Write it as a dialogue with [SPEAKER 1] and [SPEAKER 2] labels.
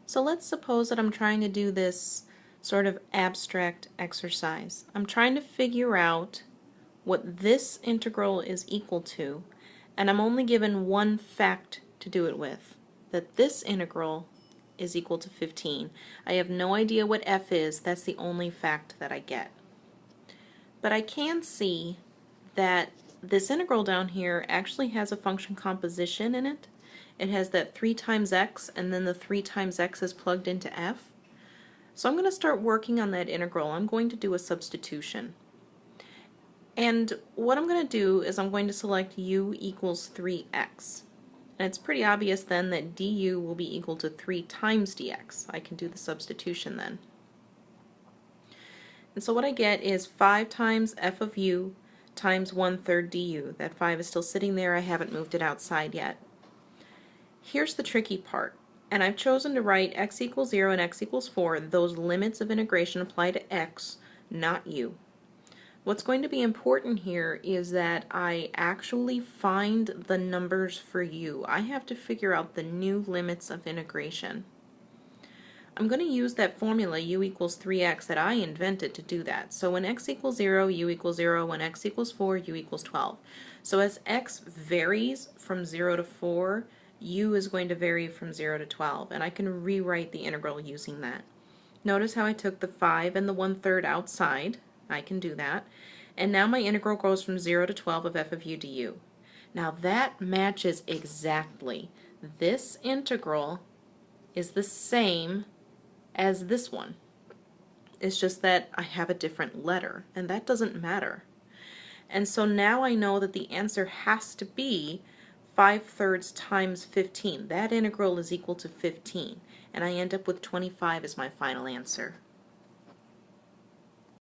[SPEAKER 1] So let's suppose that I'm trying to do this sort of abstract exercise. I'm trying to figure out what this integral is equal to, and I'm only given one fact to do it with, that this integral is equal to 15. I have no idea what f is. That's the only fact that I get. But I can see that this integral down here actually has a function composition in it. It has that 3 times x, and then the 3 times x is plugged into f. So I'm going to start working on that integral. I'm going to do a substitution. And what I'm going to do is I'm going to select u equals 3x. And it's pretty obvious then that du will be equal to 3 times dx. I can do the substitution then. And so what I get is 5 times f of u times 1/3 du. That 5 is still sitting there. I haven't moved it outside yet. Here's the tricky part. And I've chosen to write x equals 0 and x equals 4. Those limits of integration apply to x, not u. What's going to be important here is that I actually find the numbers for u. I have to figure out the new limits of integration. I'm going to use that formula u equals 3x that I invented to do that. So when x equals 0, u equals 0. When x equals 4, u equals 12. So as x varies from 0 to 4, u is going to vary from 0 to 12. And I can rewrite the integral using that. Notice how I took the 5 and the 1/3 outside. I can do that. And now my integral goes from 0 to 12 of f of u du. Now that matches exactly. This integral is the same as this one. It's just that I have a different letter, and that doesn't matter. And so now I know that the answer has to be 5/3 times 15. That integral is equal to 15, and I end up with 25 as my final answer.